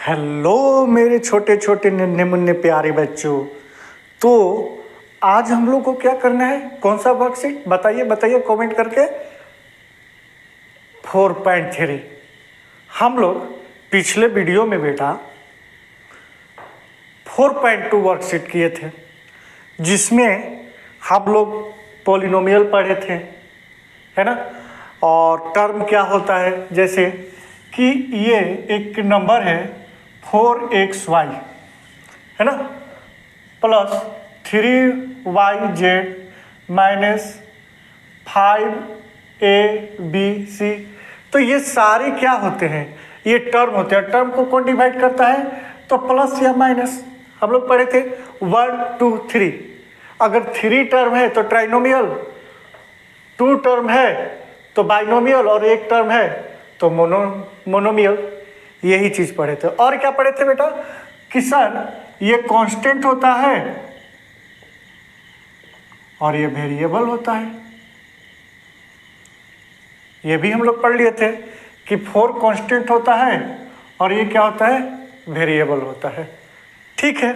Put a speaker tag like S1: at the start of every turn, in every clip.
S1: Hello मेरे छोटे छोटे नन्हे मुन्ने प्यारे बच्चों। तो आज हम लोग को क्या करना है, कौन सा वर्कशीट बताइए बताइए कमेंट करके। 4.3 हम लोग पिछले वीडियो में बेटा 4.2 वर्कशीट किए थे, जिसमें हम लोग पॉलिनोमियल पढ़े थे, है ना। और टर्म क्या होता है, जैसे कि ये एक नंबर है 4xy, है ना, प्लस 3yz माइनस 5abc। तो ये सारे क्या होते हैं, ये टर्म होते हैं। टर्म को कौन डिवाइड करता है, तो प्लस या माइनस। हम लोग पढ़े थे 1 2 3। अगर 3 टर्म है तो ट्राइनोमियल, 2 टर्म है तो बाइनोमियल, और 1 टर्म है तो मोनोमियल। यही चीज पढ़े थे। और क्या पढ़े थे बेटा कि सर ये कांस्टेंट होता है और ये वेरिएबल होता है। ये भी हम लोग पढ़ लिए थे कि 4 कांस्टेंट होता है और ये क्या होता है, वेरिएबल होता है। ठीक है,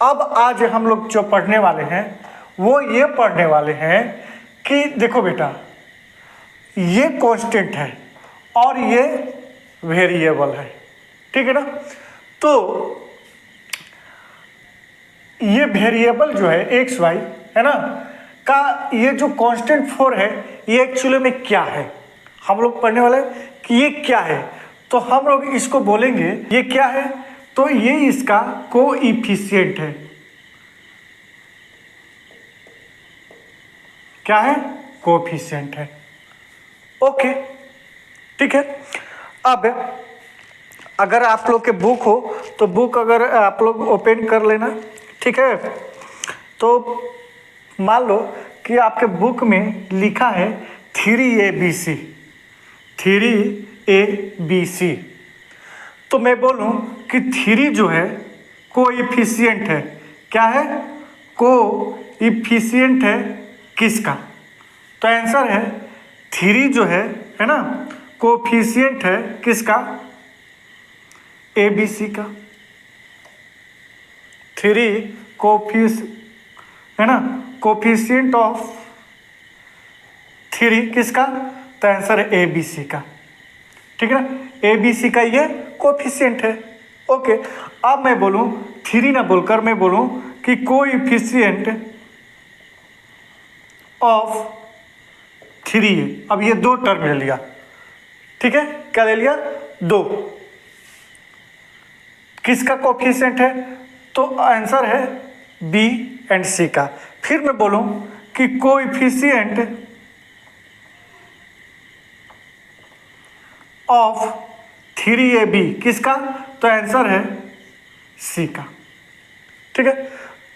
S1: अब आज हम लोग जो पढ़ने वाले हैं वो ये पढ़ने वाले हैं कि देखो बेटा, ये कांस्टेंट है और ये वेरिएबल है, ठीक है ना। तो ये वेरिएबल जो है एक्स वाई, है ना, का ये जो कांस्टेंट 4 है, ये एक्चुअली में क्या है, हम लोग पढ़ने वाले हैं कि ये क्या है। तो हम लोग इसको बोलेंगे ये क्या है, तो ये इसका कोएफिशिएंट है। क्या है, कोएफिशिएंट है। ओके, ठीक है। अब अगर आप लोग के बुक हो तो बुक अगर आप लोग ओपन कर लेना, ठीक है। तो मान लो कि आपके बुक में लिखा है 3abc, 3abc। तो मैं बोलूं कि 3 जो है कोएफिशिएंट है। क्या है, कोएफिशिएंट है किसका, तो आंसर है 3 जो है ना, कोएफिशिएंट है किसका, ABC का। 3 है ना, कोएफिशिएंट ऑफ 3 किसका, तो आंसर है ABC का, ठीक है ना। ABC का ये कोएफिशिएंट है। ओके, अब मैं बोलूं 3 ना बोलकर मैं बोलूं कि कोएफिशिएंट ऑफ 3 है। अब ये 2 टर्म ले लिया, ठीक है, क्या ले लिया, 2। किसका कोएफिशिएंट है, तो आंसर है B एंड C का। फिर मैं बोलूं कि कोएफिशिएंट ऑफ 3AB किसका, तो आंसर है C का, ठीक है।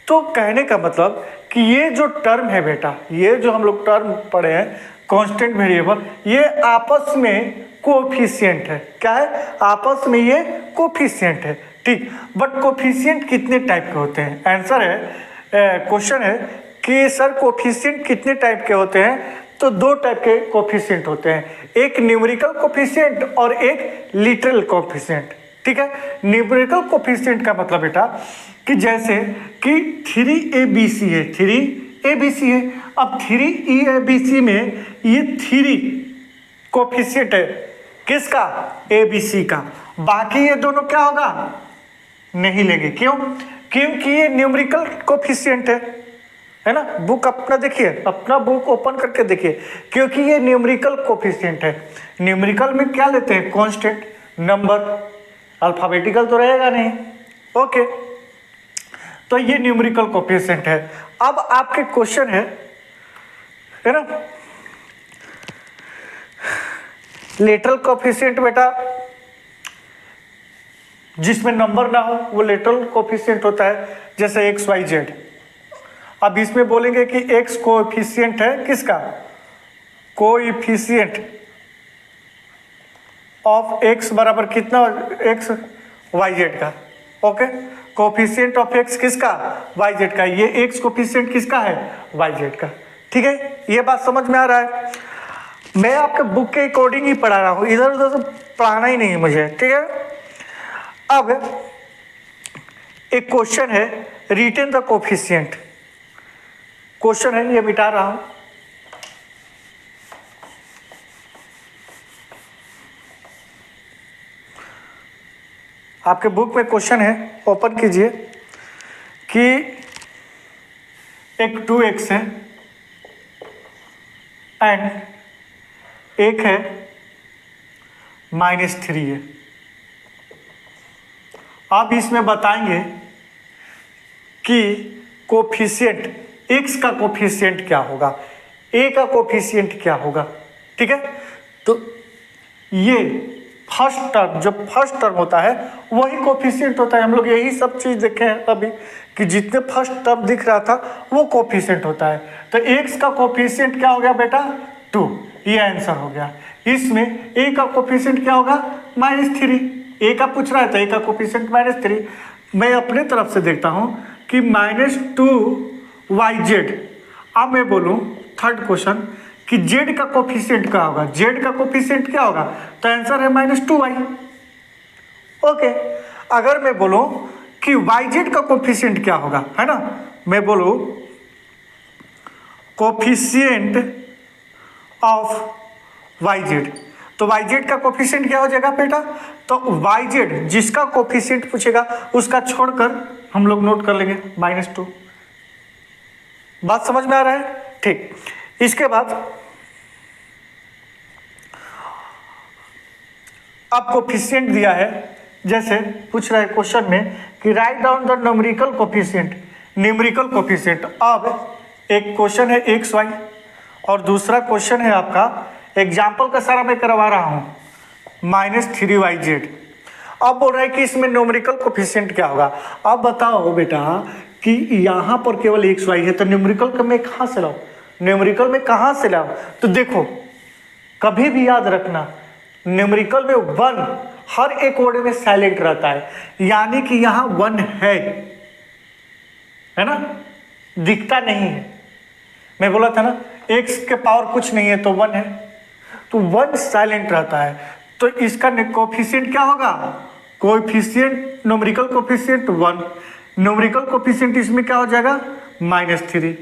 S1: तो कहने का मतलब कि ये जो टर्म है बेटा, ये जो हम लोग टर्म पढ़े हैं कांस्टेंट वेरिएबल, ये आपस में कोएफिशिएंट है। क्या है, आपस में ये कोएफिशिएंट है, ठीक। बट कोएफिशिएंट कितने टाइप के होते हैं, आंसर है, क्वेश्चन है कि सर कोएफिशिएंट कितने टाइप के होते हैं। तो 2 टाइप के कोएफिशिएंट होते हैं, एक न्यूमेरिकल कोएफिशिएंट और एक लिटरल कोएफिशिएंट, ठीक है। न्यूमेरिकल कोएफिशिएंट का मतलब बेटा कि जैसे कि 3abc है, 3abc है। अब 3abc में ये 3 कोएफिशिएंट है किसका, abc का। बाकी ये दोनों क्या होगा, नहीं लेंगे। क्यों, क्योंकि ये न्यूमेरिकल कोएफिशिएंट है ना। बुक अपना देखिए, अपना बुक ओपन करके देखिए, क्योंकि ये न्यूमेरिकल कोएफिशिएंट है। न्यूमेरिकल में क्या लेते हैं, कांस्टेंट नंबर, अल्फाबेटिकल तो रहेगा नहीं। ओके, तो ये न्यूमेरिकल कोएफिशिएंट है। अब आपके क्वेश्चन है ना, लेटरल कोएफिशिएंट बेटा जिसमें नंबर ना हो वो लेटरल कोएफिशिएंट होता है, जैसे एक्स वाई जेड। अब इसमें बोलेंगे कि एक्स कोएफिशिएंट है किसका, कोएफिशिएंट ऑफ एक्स बराबर कितना, एक्स वाई जेड का। ओके, कोएफिशिएंट ऑफ एक्स किसका, वाई जेड का। ये एक्स कोएफिशिएंट किसका है, वाई जेड का, ठीक है। ये बात समझ में आ रहा है। मैं आपके बुक के अकॉर्डिंग ही पढ़ा रहा हूँ, इधर उधर से पढ़ाना ही नहीं है मुझे, ठीक है। अब एक क्वेश्चन है, रिटेन द कोफिशिएंट। क्वेश्चन है, ये मिटा रहा हूं। आपके बुक में क्वेश्चन है, ओपन कीजिए कि एक 2x है एंड एक है -3 है। आप इसमें बताएंगे कि कोफिशिएंट x का कोफिशिएंट क्या होगा, a का कोफिशिएंट क्या होगा। ठीक है, तो ये फर्स्ट टर्म, जो फर्स्ट टर्म होता है वही कोफिशिएंट होता है। हम लोग यही सब चीज़ देखे हैं अभी कि जितने फर्स्ट टर्म दिख रहा था वो कोफिशिएंट होता है। तो x का कोफिशिएंट क्या हो गया बेटा, 2, ये आंसर हो गया। इसमें a का कोफिशिएंट क्या होगा, -3। a का पूछ रहा है तो a का कोफिशिएंट -3। मैं अपने तरफ से देखता हूँ कि -2yz। अब मैं बोलूँ थर्ड क्वेश्चन कि z का कोफिशिएंट क्या होगा, z का कोफिशिएंट क्या होगा, तो आंसर है -2y। ओके, अगर मैं बोलूँ कि yz का कोफिशिएंट क्या होगा, है ना, मैं बोलूँ कोफिशिएंट ऑफ yz, तो yz का कोफिशिएंट क्या हो जाएगा बेटा, तो yz जिसका कोफिशिएंट पूछेगा उसका छोड़कर हम लोग नोट कर लेंगे -2। बात समझ में आ रहा है? ठीक, इसके बाद अब कोफिशिएंट दिया है, जैसे पूछ रहा है क्वेश्चन में कि write down the numerical coefficient, numerical coefficient. अब एक क्वेश्चन है XY और दूसरा क्वेश्चन है आपका, एग्जाम्पल का सारा मैं करवा रहा हूँ, -3yz। अब बोल रहा है कि इसमें न्यूमेरिकल कोफिशिएंट क्या होगा। अब बताओ बेटा कि यहाँ पर केवल XY है तो न्यूमेरिकल का मैं कहाँ से लाऊं, न्यूमेरिकल में कहाँ से लाऊं। तो देखो, कभी भी याद रखना न्यूमेरिकल में 1 हर एक वर्ड में साइलेंट रहता है, यानी कि यहाँ 1 है ना, दिखता नहीं है। मैं बोला था ना x के पावर कुछ नहीं है तो 1 है, तो 1 साइलेंट रहता है। तो इसका कोफिशिएंट क्या होगा, coefficient numerical coefficient 1, numerical coefficient इसमें क्या हो जाएगा -3।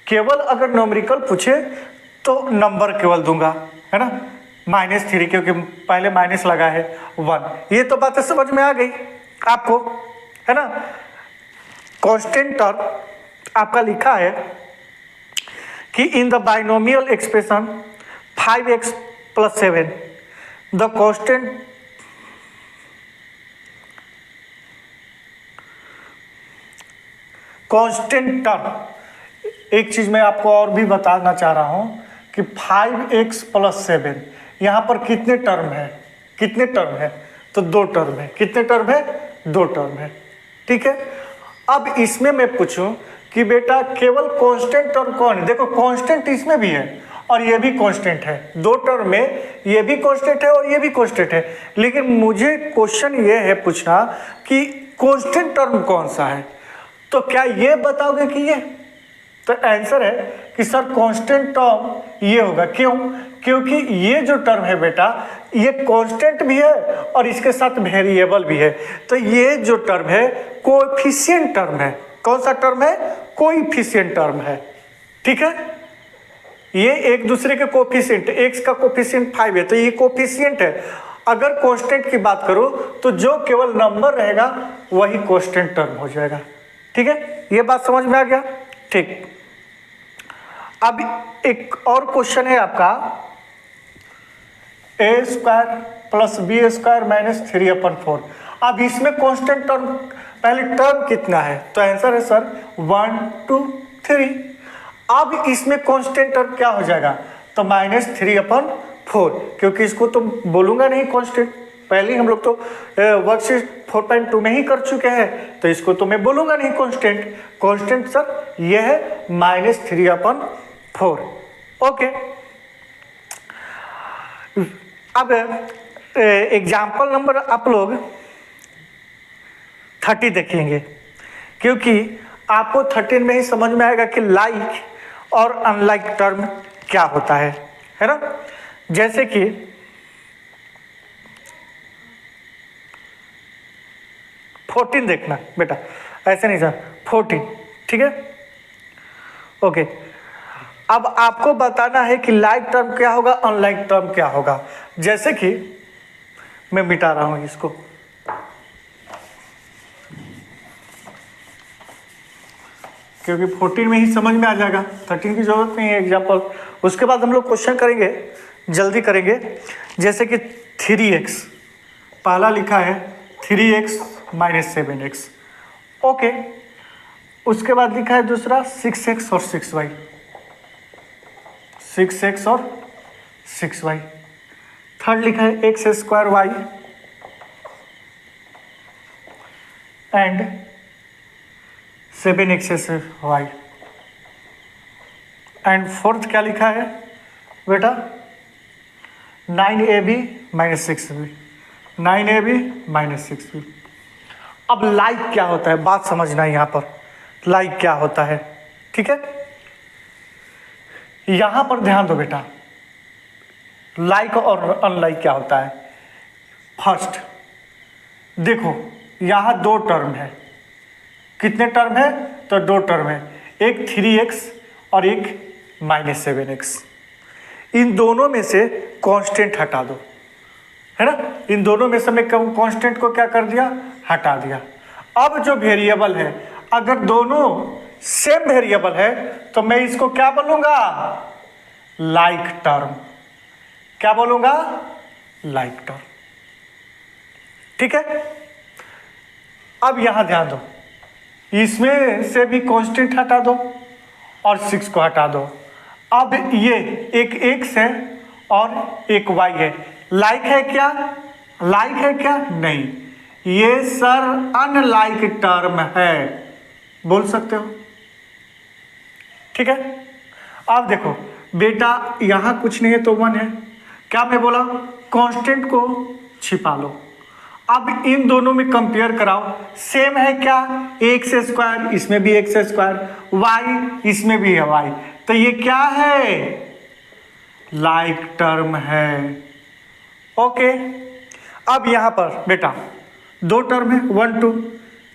S1: केवल अगर न्यूमेरिकल पूछे तो नंबर केवल दूंगा, है ना, -3, क्योंकि पहले माइनस लगा है 1। ये तो बातें समझ में आ गई आपको, है ना। कांस्टेंट टर्म आपका लिखा है कि in the binomial expression 5x + 7 the constant term. एक चीज मैं आपको और भी बताना चाह रहा हूं कि 5x + 7 यहाँ पर कितने टर्म है, कितने टर्म है, तो 2 टर्म है। कितने टर्म है, 2 टर्म है। ठीक है, अब इसमें मैं पूछूं कि बेटा केवल कांस्टेंट टर्म कौन है। देखो कांस्टेंट इसमें भी है और ये भी कांस्टेंट है, 2 टर्म में ये भी कांस्टेंट है और ये भी कांस्टेंट है। लेकिन मुझे क्वेश्चन ये है पूछना कि कांस्टेंट टर्म कौन सा है, तो क्या ये बताओगे कि ये, तो आंसर है कि सर कांस्टेंट टर्म ये होगा। क्यों, क्योंकि ये जो टर्म है बेटा ये कांस्टेंट भी है और इसके साथ वेरिएबल भी है। तो ये जो टर्म है कोएफिशिएंट टर्म है। कौन सा टर्म है, कोएफिशिएंट टर्म है। ठीक है, ये एक दूसरे के कोएफिशिएंट, x का कोएफिशिएंट 5 है तो ये कोएफिशिएंट है। अगर कांस्टेंट की बात करो तो जो केवल नंबर रहेगा वही कांस्टेंट टर्म हो जाएगा। ठीक है, ये बात समझ में आ गया। ठीक, अब एक और क्वेश्चन है आपका, a² + b² - 3/4। अब इसमें कांस्टेंट टर्म, पहले टर्म कितना है, तो आंसर है सर 1 2 3। अब इसमें कांस्टेंट टर्म क्या हो जाएगा, तो -3/4, क्योंकि इसको तो बोलूंगा नहीं कांस्टेंट, पहले ही हम लोग तो वर्कशीट 4.2 में ही कर चुके हैं, तो इसको तो मैं बोलूंगा नहीं कांस्टेंट। कांस्टेंट सर ये है -3/4। ओके, अब एग्जाम्पल नंबर आप लोग 30 देखेंगे, क्योंकि आपको 13 में ही समझ में आएगा कि लाइक और अनलाइक टर्म क्या होता है ना। जैसे कि 14 देखना बेटा, ऐसे नहीं सर, 14, ठीक है। ओके, अब आपको बताना है कि लाइक टर्म क्या होगा, अनलाइक टर्म क्या होगा। जैसे कि मैं मिटा रहा हूं इसको, क्योंकि 14 में ही समझ में आ जाएगा, 13 की जरूरत नहीं है एग्जाम्पल। उसके बाद हम लोग क्वेश्चन करेंगे, जल्दी करेंगे। जैसे कि 3x, पहला लिखा है 3x माइनस 7x, ओके। उसके बाद लिखा है दूसरा 6x और 6y, 6x और 6y। थर्ड लिखा है x square y and 7x y. And fourth क्या लिखा है बेटा, 9ab minus 6b, 9ab minus 6b। अब लाइक क्या होता है, बात समझना है यहाँ पर, लाइक क्या होता है, ठीक है। यहाँ पर ध्यान दो बेटा, लाइक और अनलाइक क्या होता है। फर्स्ट देखो, यहाँ दो टर्म है, कितने टर्म है, तो दो टर्म है, एक 3x और एक माइनस 7x। इन दोनों में से कांस्टेंट हटा दो, है ना। इन दोनों में से मैं कांस्टेंट को क्या कर दिया, हटा दिया। अब जो वेरिएबल है, अगर दोनों सेम वेरिएबल है तो मैं इसको क्या बोलूंगा, लाइक टर्म। क्या बोलूंगा, लाइक टर्म, ठीक है। अब यहां ध्यान दो, इसमें से भी कांस्टेंट हटा दो और 6 को हटा दो। अब ये एक x है और एक y है, लाइक है क्या, लाइक है क्या, नहीं, ये सर अनलाइक टर्म है, बोल सकते हो, ठीक है। अब देखो बेटा, यहां कुछ नहीं है तो 1 है, क्या मैं बोला, कांस्टेंट को छिपा लो। अब इन दोनों में कंपेयर कराओ, सेम है क्या, एक्स स्क्वायर, इसमें भी एक्स स्क्वायर, वाई इसमें भी है वाई, तो ये क्या है, लाइक टर्म है, ओके। अब यहां पर बेटा दो टर्म है, 1 2,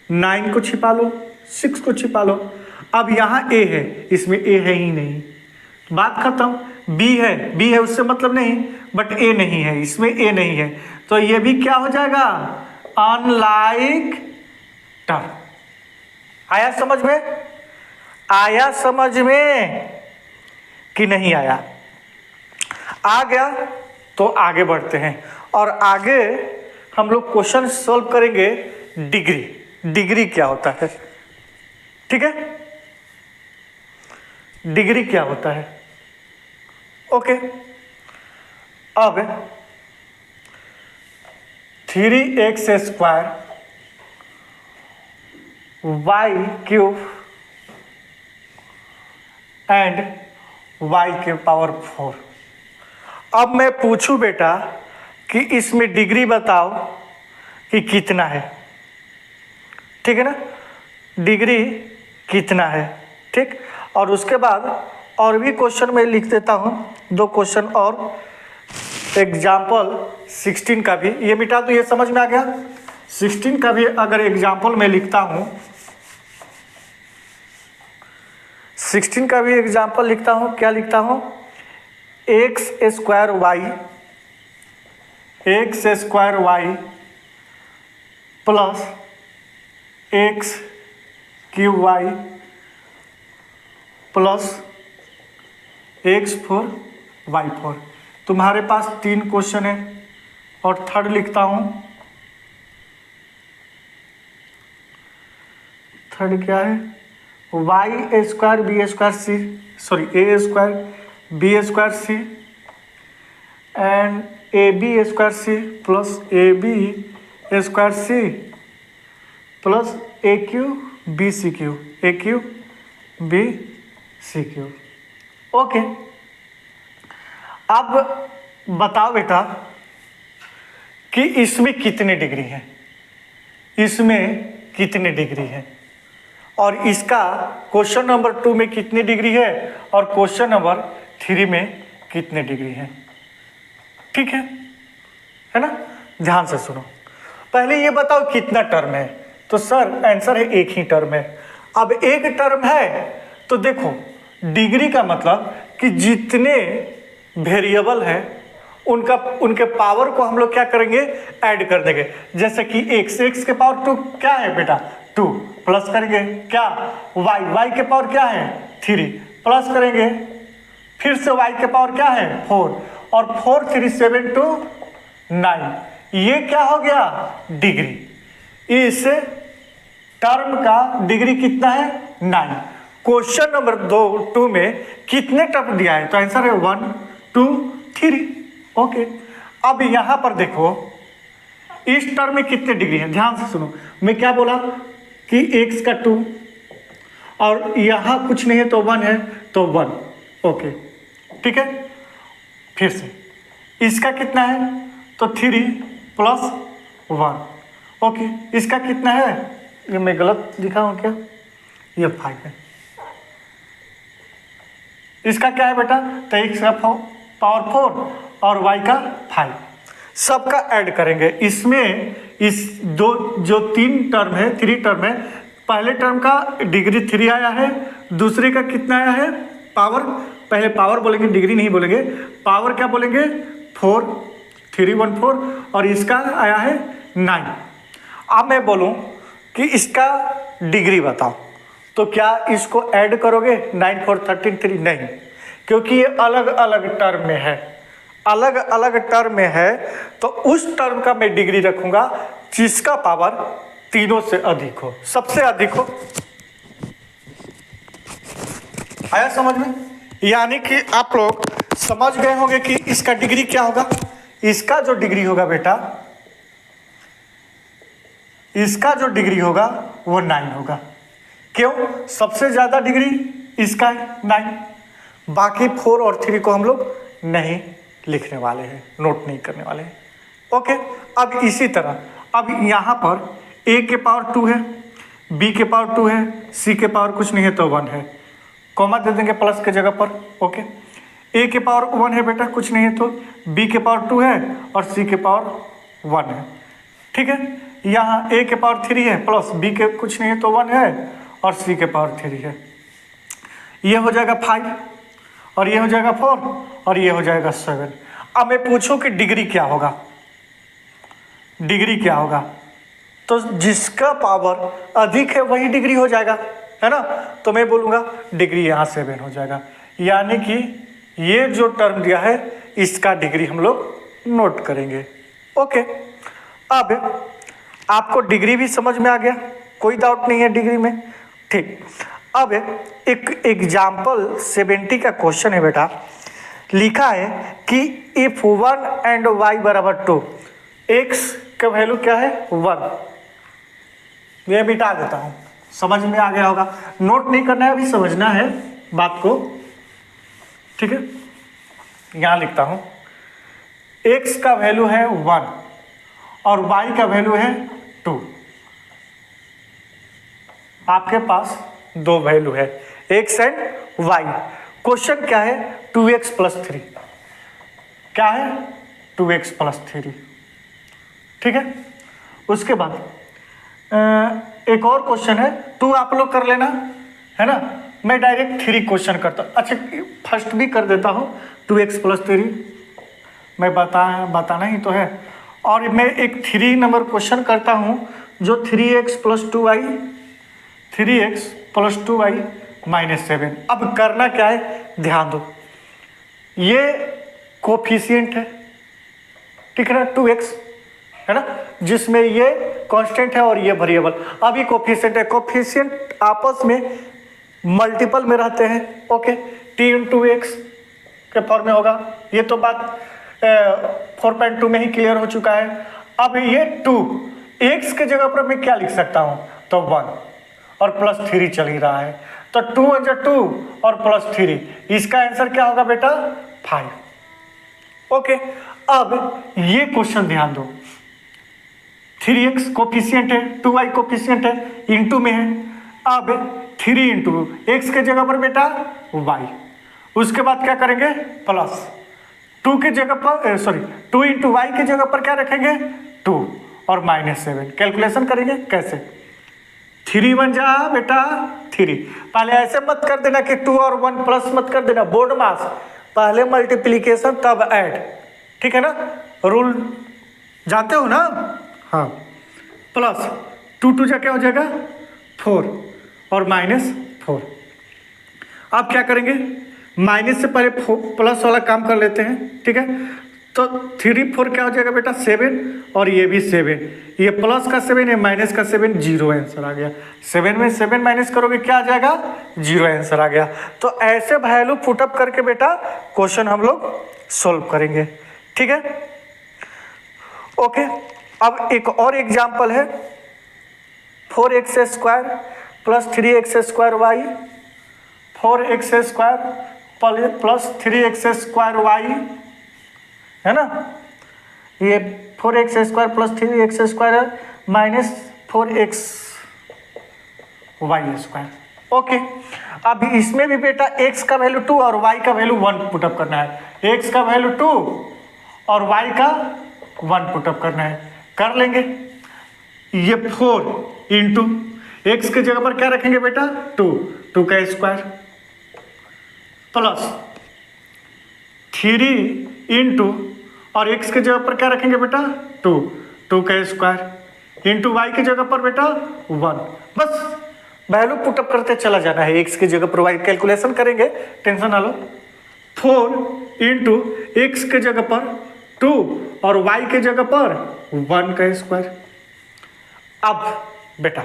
S1: 9 को छिपा लो, 6 को छिपा लो। अब यहां a है, इसमें a है ही नहीं, बात खत्म। b है उससे मतलब नहीं, बट a नहीं है, इसमें a नहीं है, तो ये भी क्या हो जाएगा, अनलाइक टर्म। आया समझ में, आया समझ में कि नहीं आया, आ गया तो आगे बढ़ते हैं। और आगे हम लोग क्वेश्चन सॉल्व करेंगे, डिग्री, डिग्री क्या होता है, ठीक है, डिग्री क्या होता है, ओके। अब 3x square y cube and y के पावर 4। अब मैं पूछूं बेटा कि इसमें डिग्री बताओ कि कितना है, ठीक है ना, डिग्री कितना है, ठीक। और उसके बाद और भी क्वेश्चन मैं लिख देता हूं, दो क्वेश्चन और, एग्जाम्पल 16 का भी, ये मिटा दो, ये समझ में आ गया। 16 का भी अगर एग्जाम्पल मैं लिखता हूं, 16 का भी एग्जाम्पल लिखता हूं, क्या लिखता हूं, x square y plus x cube y plus x4 y4। तुम्हारे पास 3 क्वेश्चन है। और थर्ड लिखता हूं, थर्ड क्या है, y square b square c, sorry a square b square c and a b square c plus a b square c plus a cube b c cube, a cube b c cube, okay. अब बताओ बेटा कि इसमें कितने degree है, इसमें कितने degree है, और इसका क्वेश्चन नंबर 2 में कितनी डिग्री है और क्वेश्चन नंबर 3 में कितने डिग्री है, ठीक है ना। ध्यान से सुनो, पहले ये बताओ कितना टर्म है, तो सर आंसर है एक ही टर्म है। अब एक टर्म है तो देखो डिग्री का मतलब कि जितने वेरिएबल हैं उनके पावर को हम लोग क्या करेंगे, ऐड कर देंगे। जैसे कि x के पावर 2 क्या है बेटा 2, प्लस करेंगे क्या y के पावर क्या है 3, प्लस करेंगे फिर से y के पावर क्या है 4, और 4 3 7 2 9, ये क्या हो गया डिग्री। इस टर्म का डिग्री कितना है 9। क्वेश्चन नंबर 2 में कितने टर्म दिया है, तो आंसर है 1 2 3। ओके, अब यहां पर देखो इस टर्म में कितने डिग्री है, ध्यान से सुनो। मैं क्या बोला कि x का 2 और यहां कुछ नहीं है तो 1 है तो 1। ओके ठीक है, फिर से इसका कितना है तो 3 प्लस 1। ओके, इसका कितना है, ये मैं गलत लिखा हूं क्या, ये 5 है। इसका क्या है बेटा, तो x का पावर 4 और y का 5, सबका ऐड करेंगे। इसमें इस जो 3 टर्म है 3 टर्म है, पहले टर्म का डिग्री 3 आया है, दूसरे का कितना आया है पावर, पहले पावर बोलेंगे डिग्री नहीं बोलेंगे, पावर क्या बोलेंगे 4 3 1 4, और इसका आया है 9। अब मैं बोलूं कि इसका डिग्री बताओ, तो क्या इसको ऐड करोगे 9 4 13 3, नहीं, क्योंकि ये अलग अलग टर्म में है, अलग अलग टर्म में है, तो उस टर्म का मैं डिग्री रखूंगा जिसका पावर तीनों से अधिक हो, सबसे अधिक हो। आया समझ में, यानी कि आप लोग समझ गए होंगे कि इसका डिग्री क्या होगा। इसका जो डिग्री होगा बेटा, इसका जो डिग्री होगा वो 9 होगा। क्यों, सबसे ज्यादा डिग्री इसका है 9, बाकी 4 और 3 को हम लोग नहीं लिखने वाले हैं, नोट नहीं करने वाले हैं। ओके, अब इसी तरह अब यहाँ पर a के पावर 2 है, b के पावर 2 है, c के पावर कुछ नहीं है तो 1 है, कॉमा दे देंगे प्लस के जगह पर। ओके, a के पावर 1 है बेटा, कुछ नहीं है तो b के पावर 2 है और c के पावर 1 है। ठीक है, यहाँ a के पावर 3 है प्लस b के कुछ नहीं है तो 1 है और c के पावर 3 है। ये हो जाएगा 5 और ये हो जाएगा 4 और ये हो जाएगा 7। अब मैं पूछूं कि डिग्री क्या होगा, डिग्री क्या होगा, तो जिसका पावर अधिक है वही डिग्री हो जाएगा, है ना। तो मैं बोलूँगा डिग्री यहाँ 7 हो जाएगा, यानी कि ये जो टर्म दिया है इसका डिग्री हम लोग नोट करेंगे। ओके, अब आपको डिग्री भी समझ में आ गया, कोई डाउट नहीं है डिग्री में। ठीक, अब एक एग्जाम्पल 70 का क्वेश्चन है बेटा, लिखा है कि इफ 1 एंड y बराबर 2, x का वैल्यू क्या है 1। ये मिटा देता हूँ, समझ में आ गया होगा, नोट नहीं करना है, अभी समझना है बात को। ठीक है, यहाँ लिखता हूँ x का वैल्यू है 1 और y का वैल्यू है 2। आपके पास दो वैल्यू है x एंड y। क्वेश्चन क्या है 2x प्लस 3, क्या है 2x प्लस 3। ठीक है, उसके बाद एक और क्वेश्चन है, 2 आप लोग कर लेना, है ना, मैं डायरेक्ट 3 क्वेश्चन करता हूँ। अच्छा, फर्स्ट भी कर देता हूँ 2x प्लस 3, मैं बताना ही तो है। और मैं एक 3 नंबर क्वेश्चन करता हूँ जो 3x plus 2y, 3x plus 2y minus 7। अब करना क्या है, ध्यान दो, ये कोफिशिएंट है, ठीक है ना, 2x है ना, जिसमें ये कांस्टेंट है और ये वेरिएबल। अब ये कोफिशिएंट है, कोफिशिएंट आपस में मल्टीपल में रहते हैं। ओके, t इंटू एक्स के फॉर्म में होगा, ये तो बात 4.2 में ही क्लियर हो चुका है। अब ये 2 x के जगह पर मैं क्या लिख सकता हूँ, तो 1 और प्लस 3 चल ही रहा है, तो 2 × 2 और प्लस 3, इसका आंसर क्या होगा बेटा 5। ओके, अब ये क्वेश्चन ध्यान दो, 3x कोफिशिएंट है, 2y कोफिशिएंट है, इंटू में है। अब 3 इंटू एक्स के जगह पर बेटा y, उसके बाद क्या करेंगे प्लस 2 के जगह पर 2 इंटू वाई के जगह पर क्या रखेंगे 2 और माइनस 7। कैलकुलेशन करेंगे कैसे, 3 बन जा बेटा 3। पहले ऐसे मत कर देना कि 2 और 1 प्लस मत कर देना, बोर्ड मास पहले मल्टीप्लीकेशन तब ऐड, ठीक है ना, रूल जानते हो ना। हाँ, प्लस 2 2 जा क्या हो जाएगा 4 और -4। अब क्या करेंगे, माइनस से पहले प्लस वाला काम कर लेते हैं, ठीक है। तो 3 4 क्या हो जाएगा बेटा 7 और ये भी 7, ये प्लस का 7 है माइनस का 7, 0 आंसर आ गया। 7 में 7 माइनस करोगे क्या आ जाएगा 0 आंसर आ गया। तो ऐसे वैल्यू पुटअप करके बेटा क्वेश्चन हम लोग सोल्व करेंगे, ठीक है। ओके, अब एक और एग्जाम्पल है 4x² plus 3x² Y, 4x² plus 3x² Y, है ना। ये 4x² plus 3x² minus 4x y square. Okay, अब इसमें भी बेटा x का वैल्यू 2 और y का वैल्यू 1 पुटअप करना है। x का वैल्यू 2 और y का 1 पुटअप करना है, कर लेंगे। ये 4 इंटू एक्स के जगह पर क्या रखेंगे बेटा 2 का स्क्वायर प्लस 3 इंटू और x के जगह पर क्या रखेंगे बेटा 2 का स्क्वायर इंटू y की जगह पर बेटा 1। बस वैल्यू पुटअप करते चला जाना है, x की जगह पर y कैलकुलेशन करेंगे, टेंशन ना लो। 4 इंटू एक्स के जगह पर 2 और y के जगह पर 1 का स्क्वायर। अब बेटा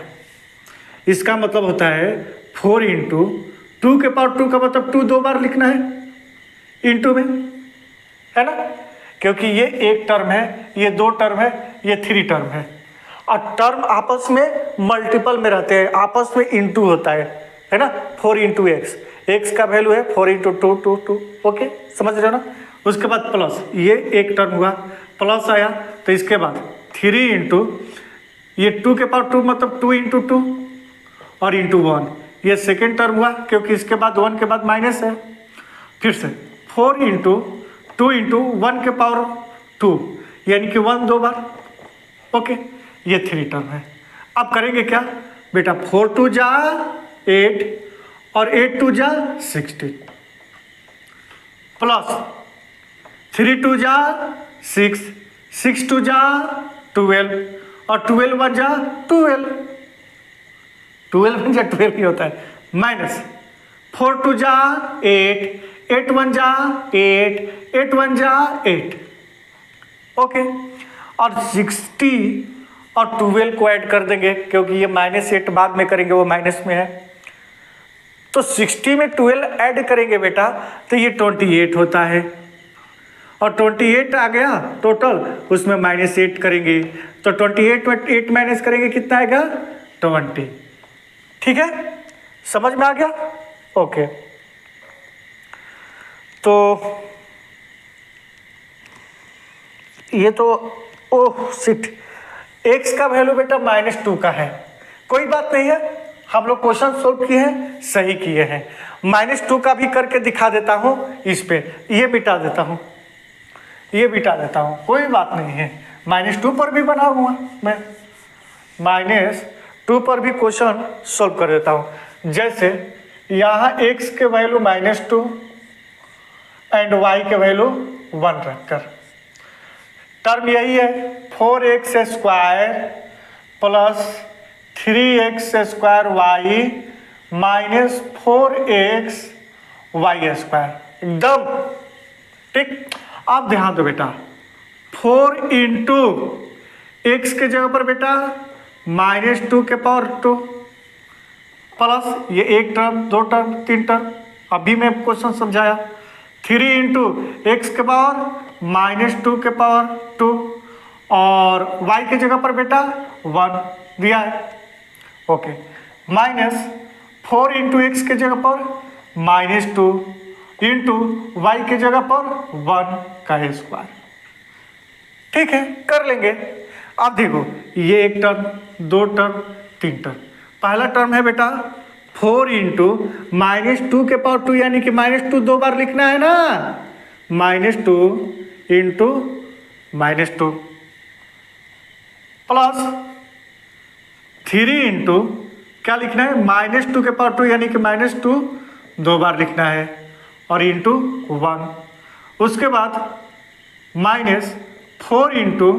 S1: इसका मतलब होता है 4 इंटू 2 के पावर 2 का मतलब 2 2 बार लिखना है इंटू में, है ना, क्योंकि ये एक टर्म है, ये 2 टर्म है, ये 3 टर्म है और टर्म आपस में मल्टीपल में रहते हैं, आपस में इंटू होता है ना। 4 इंटू एक्स का वैल्यू है 4 इंटू 2 ओके, समझ रहे हो ना। उसके बाद प्लस ये एक टर्म हुआ, प्लस आया, तो इसके बाद 3 इंटू ये 2 के पावर 2 मतलब 2 इंटू 2 और इंटू 1, ये सेकेंड टर्म हुआ क्योंकि इसके बाद 1 के बाद माइनस है। फिर से 4 इंटू 2 इंटू 1 के पावर 2 यानी कि 1 2 बार, ओके, ये 3 टर्म है। अब करेंगे क्या बेटा 4 2 जा 8 और 8 2 जा 16 प्लस 3 2 जा 6 6 2 जा 12 और 12 1 जा 12 1 जा 12 ही होता है, माइनस 4 2 जा 8 8 1 जा 8 8 1 जा 8 ओके, और 60 और 12 को ऐड कर देंगे क्योंकि ये -8 बाद में करेंगे, वो माइनस में है। तो 60 में 12 ऐड करेंगे बेटा तो ये 28 होता है और 28 आ गया टोटल, उसमें -8 करेंगे तो 28 में 8 माइनस करेंगे कितना आएगा 20। ठीक है, समझ में आ गया। ओके, तो ये तो ओह सिट, x का वैल्यू बेटा -2 का है, कोई बात नहीं है, हम लोग क्वेश्चन सोल्व किए हैं, सही किए हैं। -2 का भी करके दिखा देता हूँ, इस पे ये बिठा देता हूँ, ये बिठा देता हूँ, कोई बात नहीं है। -2 पर भी बना हुआ मैं, -2 पर भी क्वेश्चन सोल्व कर देता हूँ। जैसे यहाँ x के वैल्यू -2 एंड y के वैल्यू 1 रखकर, टर्म यही है 4x² plus 3x² y minus 4x y², एकदम ठीक। अब ध्यान दो बेटा 4 इंटू एक्स के जगह पर बेटा -2 के पावर 2 प्लस ये एक टर्म 2 टर्म 3 टर्म, अभी मैं क्वेश्चन समझाया। 3 इंटू एक्स के पावर -2 के पावर 2 और y के जगह पर बेटा 1 दिया है, ओके, माइनस 4 इंटू एक्स के जगह पर -2 इंटू वाई के जगह पर 1 का स्क्वायर। ठीक है, कर लेंगे। अब देखो ये एक टर्म 2 टर्म 3 टर्म, पहला टर्म है बेटा 4 इंटू -2 के पावर 2 यानी कि -2 2 बार लिखना है ना, -2 इंटू -2 प्लस 3 इंटू क्या लिखना है, -2 के पावर 2 यानी कि -2 2 बार लिखना है और इंटू 1। उसके बाद -4 इंटू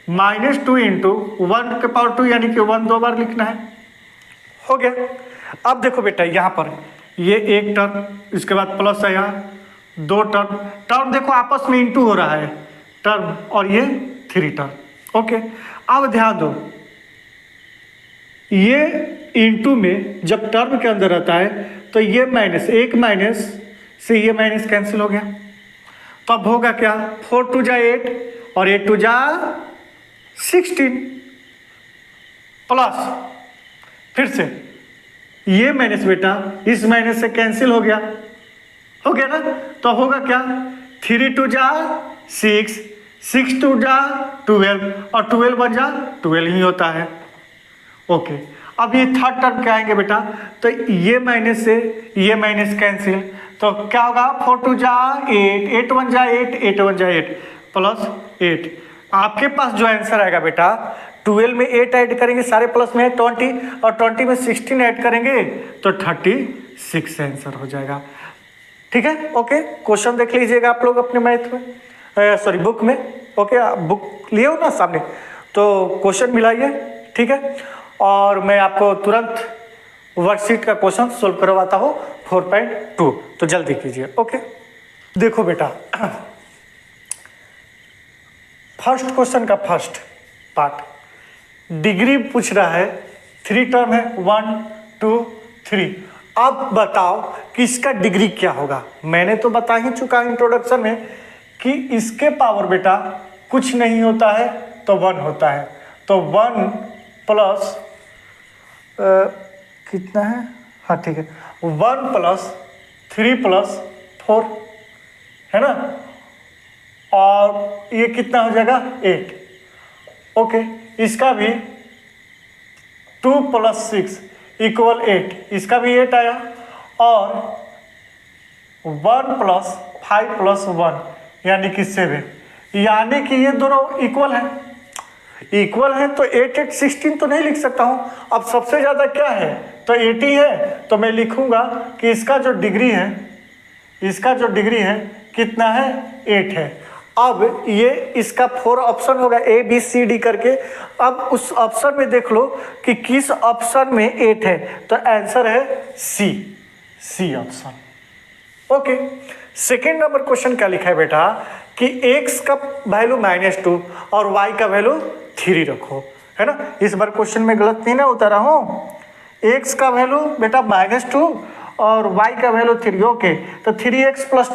S1: -2 इंटू 1 के पावर 2 यानी कि 1 2 बार लिखना है। हो गया। अब देखो बेटा यहाँ पर ये एक टर्म, इसके बाद प्लस है यहाँ 2 टर्म, टर्म देखो आपस में इंटू हो रहा है टर्म, और ये 3 टर्म। ओके, अब ध्यान दो, ये इंटू में जब टर्म के अंदर रहता है तो ये माइनस, एक माइनस से ये माइनस कैंसिल हो गया, तो अब होगा क्या, 4 2 जा 8 और 8 2 जा 16 प्लस फिर से ये माइनस बेटा इस माइनस से कैंसिल हो गया ना, तो होगा क्या, 3 2 जा 6, 6 2 जा 12 और 12 1 जा 12 ही होता है। ओके, अब ये थर्ड टर्म क्या आएंगे बेटा, तो ये माइनस से ये माइनस कैंसिल, तो क्या होगा, 4 2 जा 8, 8 1 जा 8, 8 1 जा 8 प्लस 8। आपके पास जो आंसर आएगा बेटा, 12 में 8 ऐड करेंगे, सारे प्लस में है 20 और 20 में 16 ऐड करेंगे तो 36 आंसर हो जाएगा। ठीक है, ओके, क्वेश्चन देख लीजिएगा आप लोग अपने मैथ में, सॉरी बुक में। ओके, आप बुक लिए हो ना सामने, तो क्वेश्चन मिलाइए। ठीक है, और मैं आपको तुरंत वर्कशीट का क्वेश्चन सोल्व करवाता हूँ 4.2, तो जल्दी कीजिए। ओके, देखो बेटा, फर्स्ट क्वेश्चन का फर्स्ट पार्ट, डिग्री पूछ रहा है, 3 टर्म है 1 2 3। अब बताओ कि इसका डिग्री क्या होगा। मैंने तो बता ही चुका इंट्रोडक्शन में कि इसके पावर बेटा कुछ नहीं होता है तो 1 होता है, तो 1 प्लस कितना है, हाँ ठीक है, 1 प्लस 3 प्लस 4 है ना, और ये कितना हो जाएगा 8। ओके, इसका भी 2 प्लस 6 इक्वल 8, इसका भी 8 आया, और 1 प्लस 5 प्लस 1 यानी कि 7, यानी कि ये दोनों इक्वल है तो 8 8 16 तो नहीं लिख सकता हूँ। अब सबसे ज़्यादा क्या है, तो 80 है, तो मैं लिखूँगा कि इसका जो डिग्री है कितना है, 8 है। अब ये इसका 4 ऑप्शन होगा A B C D करके, अब उस ऑप्शन में देख लो कि किस ऑप्शन में 8 है, तो आंसर है C option. Okay, second number question क्या लिखा है बेटा कि x का वैल्यू -2 और y का वैल्यू 3 रखो, है ना। इस बार क्वेश्चन में गलत नहीं ना उतारा हूँ, x का वैल्यू बेटा -2 और y का वैल्यू 3। ओके, तो 3x प्लस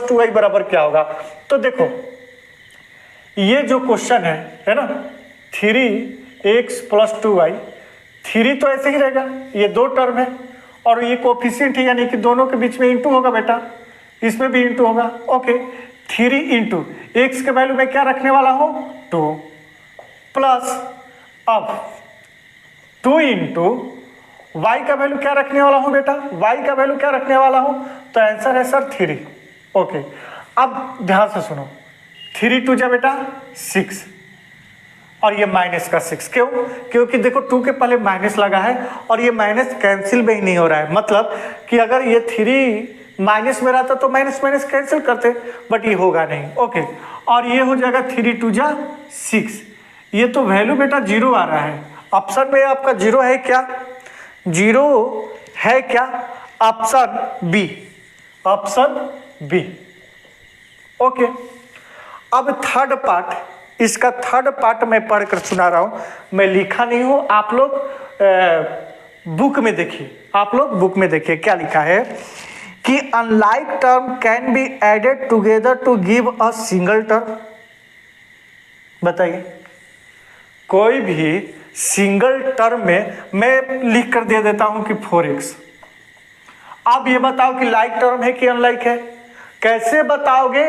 S1: 2y बराबर क्या होगा, तो देखो ये जो क्वेश्चन है ना, 3x प्लस 2y, 3 तो ऐसे ही रहेगा, ये 2 टर्म है और ये कोफिशिएंट है, यानी कि दोनों के बीच में इंटू होगा बेटा, इसमें भी इंटू होगा। ओके, 3 इंटू एक्स के वैल्यू में क्या रखने वाला हूँ 2 प्लस, अब 2 इंटू वाई का वैल्यू क्या रखने वाला हूँ बेटा, वाई का वैल्यू क्या रखने वाला हूँ, तो आंसर है सर 3। ओके, अब ध्यान से सुनो, 3 2 जा बेटा 6 और ये माइनस का 6, क्यों, क्योंकि देखो 2 के पहले माइनस लगा है और ये माइनस कैंसिल भी नहीं हो रहा है, मतलब कि अगर ये 3 माइनस में रहता तो माइनस माइनस कैंसिल करते, बट ये होगा नहीं। ओके, और ये हो जाएगा 3 2 जा 6, ये तो वैल्यू बेटा 0 आ रहा है, ऑप्शन में आपका 0 है क्या, 0 है क्या, ऑप्शन बी। ओके, अब थर्ड पार्ट, इसका थर्ड पार्ट मैं पढ़कर सुना रहा हूँ, मैं लिखा नहीं हूँ, आप लोग बुक में देखिए, क्या लिखा है कि unlike term can be added together to give a single term. बताइए, कोई भी सिंगल टर्म में मैं लिख कर दे देता हूं कि 4x। अब ये बताओ कि लाइक टर्म है कि अनलाइक है, कैसे बताओगे,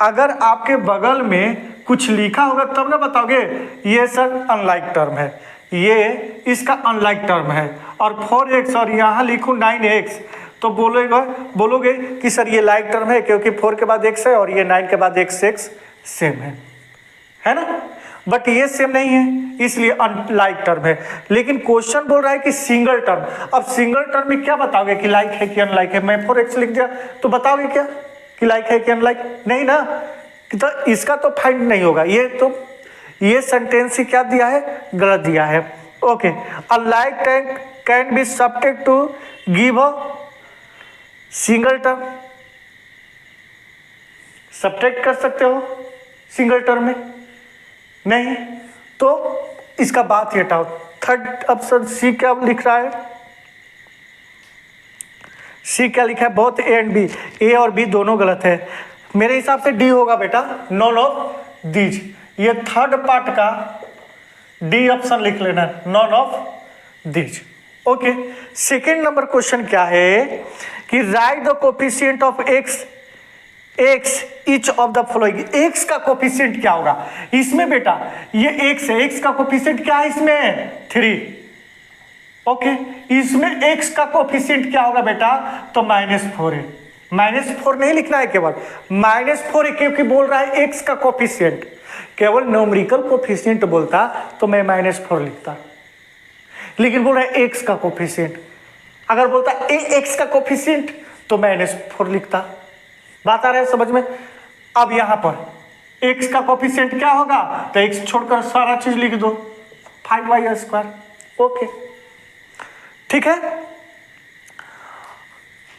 S1: अगर आपके बगल में कुछ लिखा होगा तब ना बताओगे ये सर अनलाइक टर्म है, ये इसका अनलाइक टर्म है, और 4x और यहाँ लिखूँ 9x, तो बोलोगे कि सर ये लाइक टर्म है क्योंकि 4 के बाद x है और ये 9 के बाद x सेम है ना। बट ये सेम नहीं है, इसलिए अनलाइक टर्म है। लेकिन क्वेश्चन बोल रहा है कि सिंगल टर्म। अब सिंगल टर्म में क्या बताओगे कि लाइक है कि अनलाइक है? मैं 4x लिख दिया तो बताओगे क्या कि लाइक है कि अनलाइक? नहीं ना, तो इसका तो फाइंड नहीं होगा। ये सेंटेंस ही क्या दिया है, गलत दिया है। Okay, unlike term can be subject to give a single term. Subtract कर सकते हो सिंगल टर्म में? नहीं, तो इसका बात ही हटाओ। थर्ड ऑप्शन सी क्या लिख रहा है? सी क्या लिखा है? बोथ ए एंड बी, ए और बी दोनों गलत है। मेरे हिसाब से डी होगा बेटा, नॉन ऑफ दीज। ये थर्ड पार्ट का डी ऑप्शन लिख लेना, none of these. Okay, second number question क्या है कि right the coefficient of x each of the following. X का कोफिशिएंट क्या होगा इसमें बेटा? ये एक्स है, एक्स का कोफिशिएंट क्या है इसमें? 3। ओके, इसमें एक्स का कोफिशिएंट क्या होगा बेटा? तो -4 है। -4 नहीं लिखना है, केवल -4 है, क्योंकि बोल रहा है एक्स का कोफिशिएंट। केवल न्यूमेरिकल कोफिशिएंट बोलता तो मैं -4 लिखता, लेकिन बोल रहा है एक्स का कोफिशिएंट। अगर बोलता एक्स का कोफिशिएंट तो -4 लिखता। बात आ रहा है समझ में? अब यहां पर x का कोफिशिएंट क्या होगा? तो x छोड़कर सारा चीज लिख दो, 5y²। ओके, ठीक है।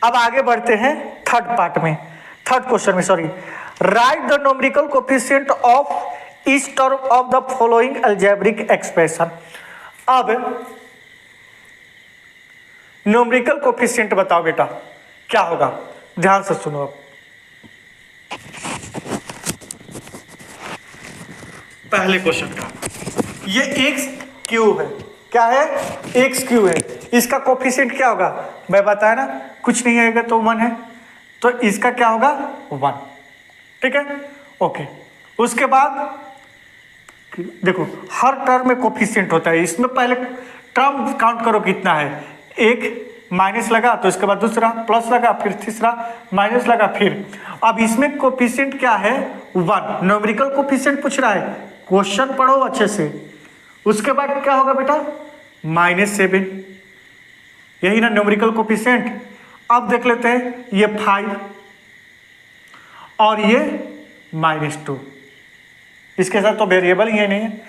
S1: अब आगे बढ़ते हैं थर्ड पार्ट में, थर्ड क्वेश्चन में, sorry. Right the numerical coefficient of each term of the following algebraic expression. अब न्यूमेरिकल कोफिशिएंट बताओ बेटा क्या होगा, ध्यान से सुनो। अब पहले क्वेश्चन का, ये एक्स क्यूब है, क्या है? एक्स क्यूब है। इसका कोफिशिएंट क्या होगा? मैं बताया ना, कुछ नहीं आएगा तो 1 है, तो इसका क्या होगा? 1। ठीक है, ओके। उसके बाद देखो, हर टर्म में कोफिशिएंट होता है। इसमें पहले टर्म काउंट करो कितना है। एक माइनस लगा तो इसके बाद दूसरा, प्लस लगा, फिर तीसरा, माइनस लगा, फिर। अब इसमें कोफिशिएंट क्या है? 1। न्यूमेरिकल कोफिशिएंट पूछ रहा है, क्वेश्चन पढ़ो अच्छे से। उसके बाद क्या होगा बेटा? -7, यही ना न्यूमेरिकल कोफिशिएंट। अब देख लेते हैं, ये 5 और ये -2। इसके साथ तो वेरिएबल ही नहीं है।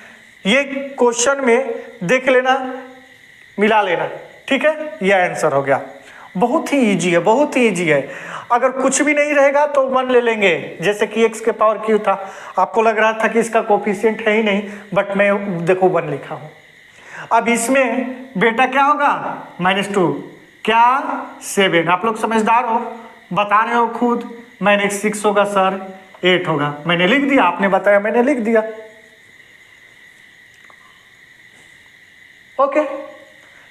S1: ये क्वेश्चन में देख लेना, मिला लेना, ठीक है। ये आंसर हो गया। बहुत ही इजी है, बहुत ही इजी है। अगर कुछ भी नहीं रहेगा तो 1 ले लेंगे, जैसे कि x के पावर क्यू था। आपको लग रहा था कि इसका कोफिशिएंट है ही नहीं, बट मैं देखो 1 लिखा हूं। अब इसमें बेटा क्या होगा? -2 क्या? 7। आप लोग समझदार हो, बता रहे हो खुद। मैंने 6 होगा सर, 8 होगा, मैंने लिख दिया। आपने बताया, मैंने लिख दिया। ओके,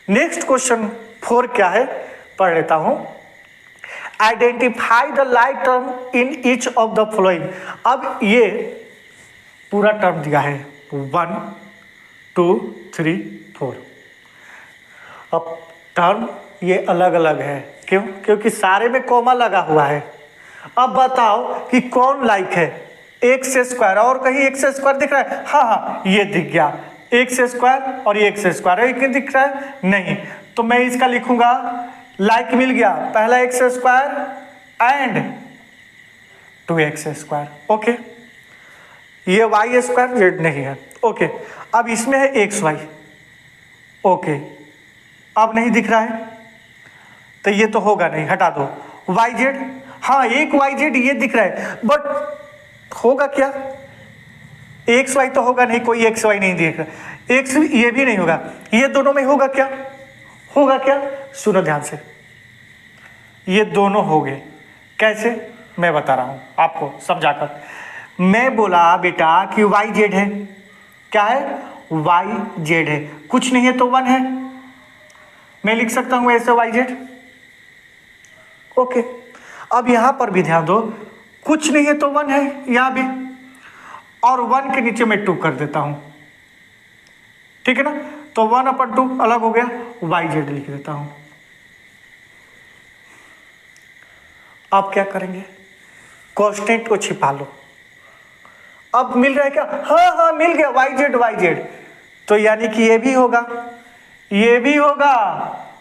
S1: नेक्स्ट क्वेश्चन 4 क्या है, पढ़ लेता हूं। Identify the like term in each of the following. अब ये पूरा टर्म दिया है 1 2 3 4। अब टर्म ये अलग अलग है, क्यों? क्योंकि सारे में कॉमा लगा हुआ है। अब बताओ कि कौन लाइक है? x², और कहीं x² दिख रहा है? हाँ, ये दिख गया, x² और ये x²। एक दिख रहा है? नहीं। तो मैं इसका लिखूंगा, लाइक मिल गया, पहला x² एंड 2x²। ओके, ये y² z नहीं है। ओके, अब इसमें है xy। ओके, अब नहीं दिख रहा है, तो ये तो होगा नहीं, हटा दो। yz, हाँ एक yz ये दिख रहा है, बट होगा क्या? xy तो होगा नहीं, कोई xy नहीं दिख रहा। x ये भी नहीं होगा, ये दोनों में होगा क्या? होगा क्या? सुनो ध्यान से, ये दोनों हो गए। कैसे? मैं बता रहा हूं आपको समझाकर। मैं बोला बेटा कि yz है, क्या है? yz है, कुछ नहीं है तो 1 है। मैं लिख सकता हूं ऐसे yz। ओके, अब यहां पर भी ध्यान दो, कुछ नहीं है तो 1 है यहां भी, और 1 के नीचे मैं 2 कर देता हूं, ठीक है ना। तो 1/2 अलग हो गया, yz लिख देता हूं। अब क्या करेंगे? कांस्टेंट को छिपा लो। अब मिल रहा है क्या? हाँ हाँ मिल गया, वाई जेड वाई जेड। तो यानी कि ये भी होगा, ये भी होगा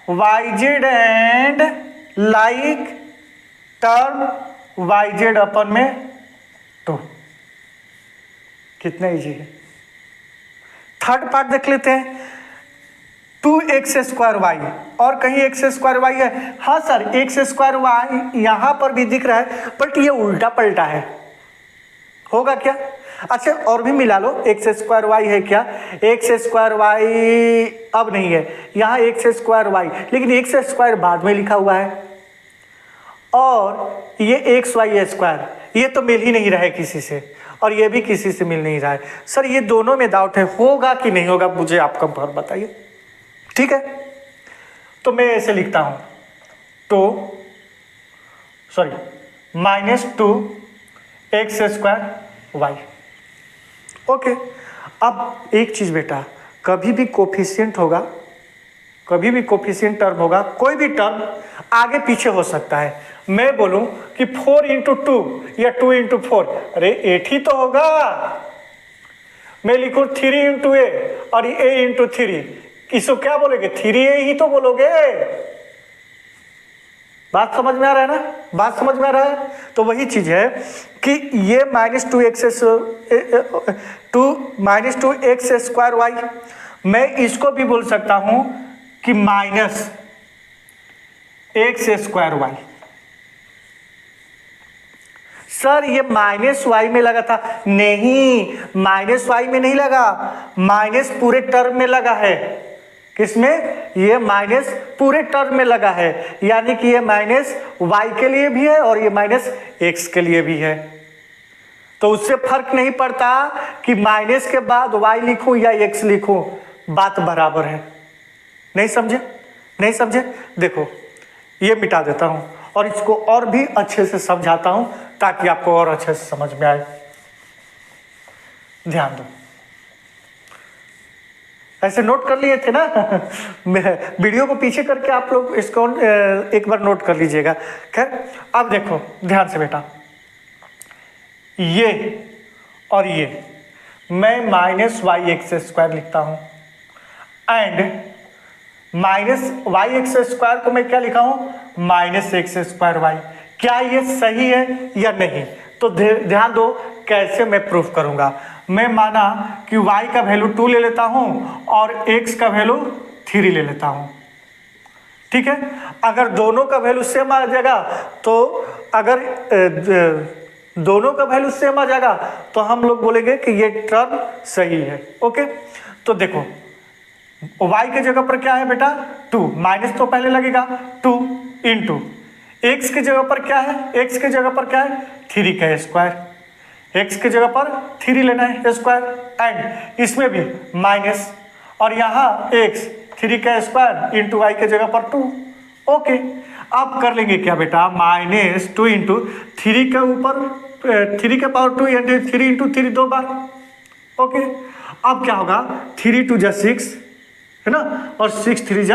S1: Y Z and like term Y Z अपन में 2। कितना इजी है। थर्ड पार्ट देख लेते हैं, 2x² वाई, और कहीं x² वाई है? हाँ सर, x² वाई यहां पर भी दिख रहा है, बट ये उल्टा पलटा है, होगा क्या? अच्छा और भी मिला लो, x² वाई है क्या? x² वाई अब नहीं है, यहाँ x² वाई, लेकिन x² बाद में लिखा हुआ है, और ये xy², ये तो मिल ही नहीं रहा है किसी से, और ये भी किसी से मिल नहीं रहा है। सर ये दोनों में डाउट है, होगा कि नहीं होगा, मुझे आप कंफर्म बताइए। ठीक है, तो मैं ऐसे लिखता हूं, -2x² वाई। ओके, अब एक चीज बेटा, कभी भी कोफिशिएंट होगा, कभी भी कोफिशिएंट टर्म होगा, कोई भी टर्म आगे पीछे हो सकता है। मैं बोलूं कि 4 × 2 या 2 × 4, अरे 8 ही तो होगा। मैं लिखूं 3 × a और a × 3, इसको क्या बोलोगे? 3a ही तो बोलोगे। बात समझ में आ रहा है ना? बात समझ में आ रहा है? तो वही चीज है कि ये -2x² वाई, मैं इसको भी बोल सकता हूं कि -x² वाई। सर ये -y में लगा था, नहीं, -y में नहीं लगा, माइनस पूरे टर्म में लगा है। किसमें? ये माइनस पूरे टर्म में लगा है, यानी कि ये -y के लिए भी है और ये -x के लिए भी है। तो उससे फर्क नहीं पड़ता कि माइनस के बाद y लिखूं या x लिखूं, बात बराबर है। नहीं समझे? नहीं समझे? देखो ये मिटा देता हूं और इसको और भी अच्छे से समझाता हूं ताकि आपको और अच्छे से समझ में आए। ध्यान दो, ऐसे नोट कर लिए थे ना? वीडियो को पीछे करके आप लोग इसको एक बार नोट कर लीजिएगा। खैर अब देखो ध्यान से बेटा, ये और ये मैं -yx² लिखता हूं, एंड -yx² को मैं क्या लिखा हूं? -x² Y. क्या ये सही है या नहीं? तो ध्यान दो कैसे मैं प्रूफ करूंगा। मैं माना कि y का वैल्यू 2 ले लेता हूं और x का वैल्यू 3 ले लेता हूं। ठीक है, अगर दोनों का वैल्यू सेम आ जाएगा, तो अगर दोनों का वैल्यू सेम आ जाएगा तो हम लोग बोलेंगे कि ये टर्म सही है। ओके, तो देखो y के जगह पर क्या है बेटा? 2, माइनस तो पहले लगेगा, 2 × x की जगह पर क्या है? x की जगह पर क्या है? 3 का स्क्वायर। x की जगह पर 3 लेना है स्क्वायर, एंड इसमें भी माइनस, और यहाँ x 3 का स्क्वायर × y की जगह पर 2। ओके, अब कर लेंगे क्या बेटा? -2 × 3 के ऊपर 3 के पावर 2 यानी 3 × 3 2 बार। ओके, अब क्या होगा? 3 × 2 = 6 है ना, और 6 × 3 =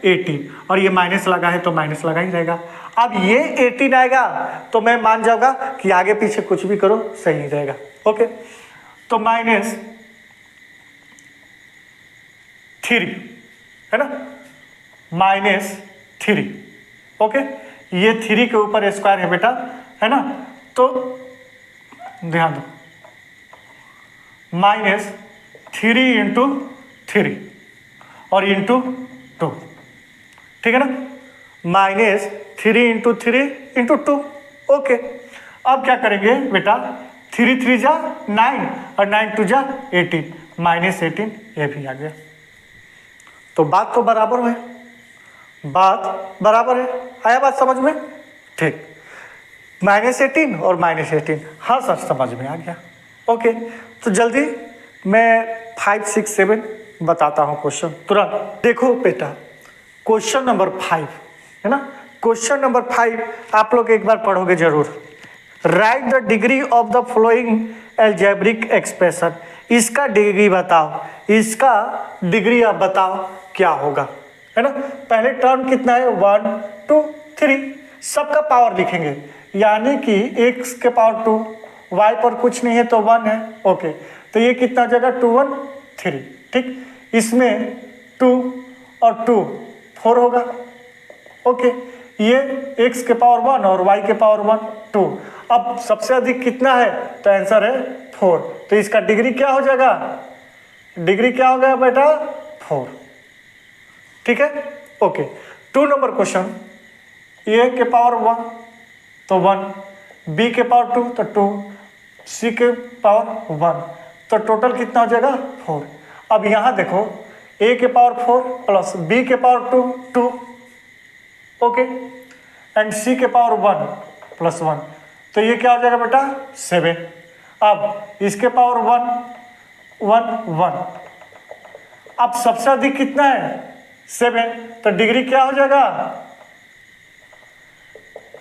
S1: 18, और ये माइनस लगा है तो माइनस लगा ही रहेगा। अब ये 18 आएगा तो मैं मान जाऊंगा कि आगे पीछे कुछ भी करो सही रहेगा। ओके, तो -3 है ना, -3। ओके, ये 3 के ऊपर स्क्वायर है बेटा, है ना, तो ध्यान दो, -3 × 3 और × 2, ठीक है ना, -3 × 3 × 2। ओके, अब क्या करेंगे बेटा? 3 3 जा 9 और 9 2 जा 18, -18 ये भी आ गया। तो बात तो बराबर है, बात बराबर है। आया बात समझ में? ठीक, -18 और -18, हाँ सर समझ में आ गया। ओके, तो जल्दी मैं 5 6 7 बताता हूँ क्वेश्चन तुरंत। देखो बेटा, क्वेश्चन नंबर 5 है ना, क्वेश्चन नंबर 5 आप लोग एक बार पढ़ोगे जरूर। Right the degree of the following algebraic expression. इसका डिग्री बताओ, इसका डिग्री आप बताओ क्या होगा, है ना। पहले टर्म कितना है? 1 2 3, सबका पावर लिखेंगे, यानी कि x के पावर 2 y पर कुछ नहीं है तो 1 है। ओके, तो ये कितना हो जाएगा 2 1 3, ठीक। इसमें 2 और 2 4 होगा। ओके, ये x के पावर 1 और y के पावर 1 2। अब सबसे अधिक कितना है तो आंसर है 4, तो इसका डिग्री क्या हो जाएगा, डिग्री क्या हो गया बेटा 4, ठीक है। ओके, 2 नंबर क्वेश्चन, a के पावर 1 तो 1, b के पावर 2 तो 2, c के पावर 1 तो टोटल कितना हो जाएगा 4। अब यहाँ देखो a के पावर 4 प्लस b के पावर 2 2, ओके, एंड c के पावर 1 प्लस 1 तो ये क्या हो जाएगा बेटा 7। अब इसके पावर 1 1 1, अब सबसे अधिक कितना है 7, तो डिग्री क्या हो जाएगा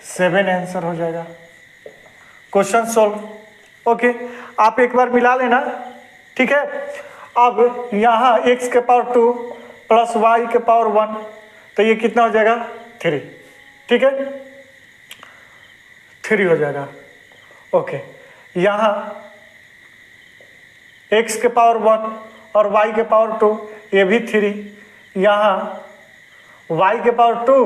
S1: 7 आंसर हो जाएगा। Question solve. ओके, आप एक बार मिला लेना, ठीक है। अब यहाँ x के पावर 2 प्लस y के पावर 1 तो ये कितना हो जाएगा 3, ठीक है, 3 हो जाएगा। ओके, यहाँ x के पावर 1 और y के पावर 2 ये भी 3, यहाँ y के पावर 2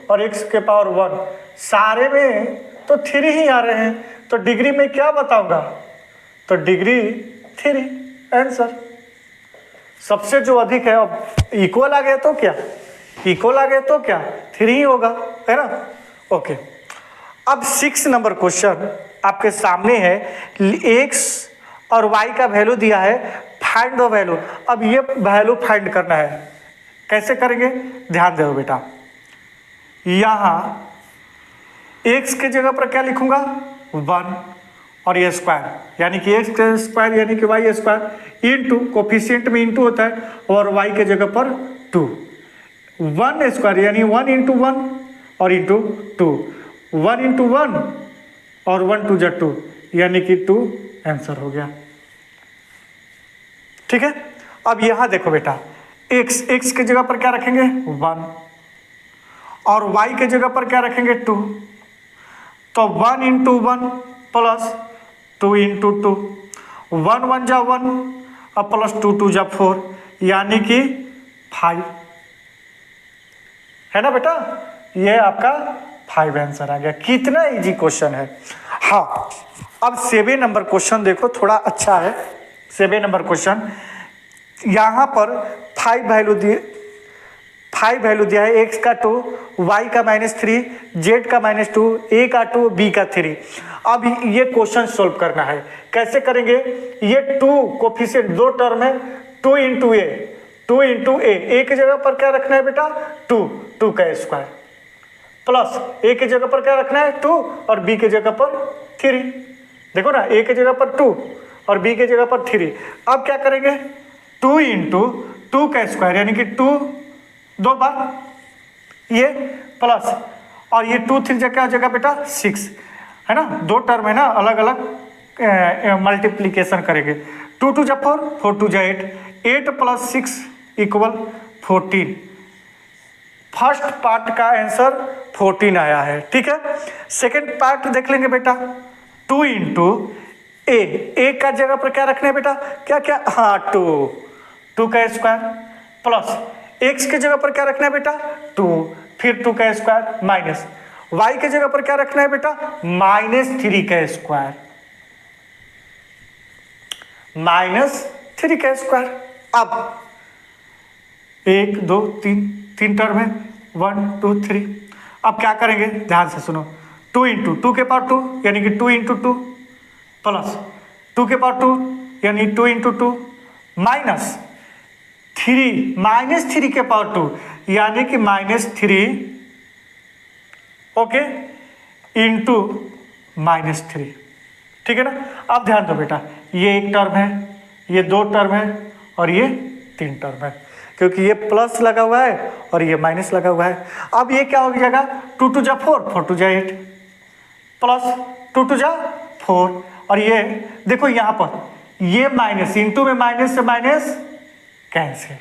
S1: और x के पावर 1 सारे में तो 3 ही आ रहे हैं, तो डिग्री में क्या बताऊंगा, तो डिग्री 3 आंसर। सबसे जो अधिक है, अब इक्वल आ गया तो क्या, इक्वल आ गया तो क्या 3 ही होगा, है ना। ओके, अब 6 नंबर क्वेश्चन आपके सामने है, x और y का वैल्यू दिया है, फाइंड द वैल्यू। अब ये वैल्यू फाइंड करना है, कैसे करेंगे ध्यान दो बेटा। यहाँ x के जगह पर क्या लिखूंगा 1 और ये स्क्वायर यानी कि x का स्क्वायर यानी कि y स्क्वायर इंटू कोफिशिएंट में इंटू होता है और y के जगह पर 2, 1 स्क्वायर यानी 1 इंटू 1 और इंटू 2, 1 इंटू 1 और 1 2 जा 2 यानी कि 2 आंसर हो गया, ठीक है। अब यहाँ देखो बेटा x के जगह पर क्या रखेंगे 1 और y के जगह पर क्या रखेंगे 2, तो 1 इंटू 1 प्लस 2 इंटू 2, 1 1 जा 1 अब प्लस 2 2 जा 4 यानी कि 5, है ना बेटा, ये आपका 5 आंसर आ गया। कितना इजी क्वेश्चन है। हाँ, अब 7 नंबर क्वेश्चन देखो, थोड़ा अच्छा है। 7 नंबर क्वेश्चन, यहाँ पर 5 वैल्यू दिया है, x का 2, y का -3, z का -2, a का 2, b का 3। अब ये क्वेश्चन सोल्व करना है, कैसे करेंगे, ये 2 कोफिशिएंट 2 टर्म है, 2 इंटू ए, 2 इंटू ए की जगह पर क्या रखना है बेटा 2 का स्क्वायर, प्लस ए की जगह पर क्या रखना है 2 और बी की जगह पर 3। देखो ना, ए की जगह पर 2 और बी की जगह पर 3। अब क्या करेंगे 2 इंटू 2 का स्क्वायर यानी कि 2 2 बार ये प्लस और ये 2 3 क्या हो जाएगा बेटा 6, है ना, 2 टर्म है ना, अलग अलग मल्टीप्लीकेशन करेंगे। 2 2 जा 4, 4 2 जा 8, 8 प्लस 6 इक्वल 14। फर्स्ट पार्ट का आंसर 14 आया है, ठीक है। सेकेंड पार्ट देख लेंगे बेटा, 2 इंटू ए का जगह पर क्या रखना है बेटा, क्या क्या, हाँ 2 का स्क्वायर प्लस x के जगह पर क्या रखना है बेटा 2, फिर 2 का स्क्वायर माइनस y के जगह पर क्या रखना है बेटा -3 का स्क्वायर, -3 का स्क्वायर। अब 1 2 3 टर्म है, 1 2 3। अब क्या करेंगे ध्यान से सुनो, 2 इंटू 2 के पावर 2 यानी कि 2 इंटू 2 प्लस 2 के पावर 2 यानी 2 इंटू 2 माइनस 3 के पावर 2 यानी कि -3, ओके, इंटू -3, ठीक है ना। अब ध्यान दो बेटा, ये एक टर्म है, ये 2 टर्म है और ये 3 टर्म है, क्योंकि ये प्लस लगा हुआ है और ये माइनस लगा हुआ है। अब ये क्या हो जाएगा 2 2 जा 4, 4 2 जा 8 प्लस 2 2 जा 4 और ये देखो यहाँ पर ये माइनस इंटू में माइनस से माइनस कैंसिल।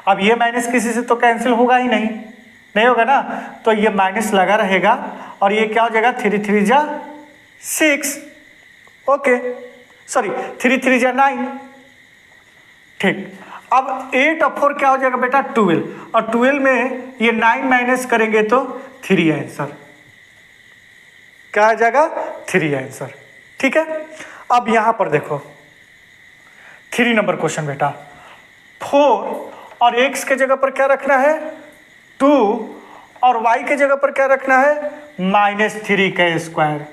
S1: अब ये माइनस किसी से तो कैंसिल होगा ही नहीं होगा ना, तो ये माइनस लगा रहेगा और ये क्या हो जाएगा 3 3 जा 6, ओके, सॉरी 3 3 जा 9, ठीक। अब 8 और 4 क्या हो जाएगा बेटा 12, और 12 में ये 9 माइनस करेंगे तो 3 आंसर, क्या आ जाएगा 3 आंसर, ठीक है। अब यहां पर देखो 3 नंबर क्वेश्चन बेटा, 4 और x के जगह पर क्या रखना है 2, और y के जगह पर क्या रखना है -3 का स्क्वायर,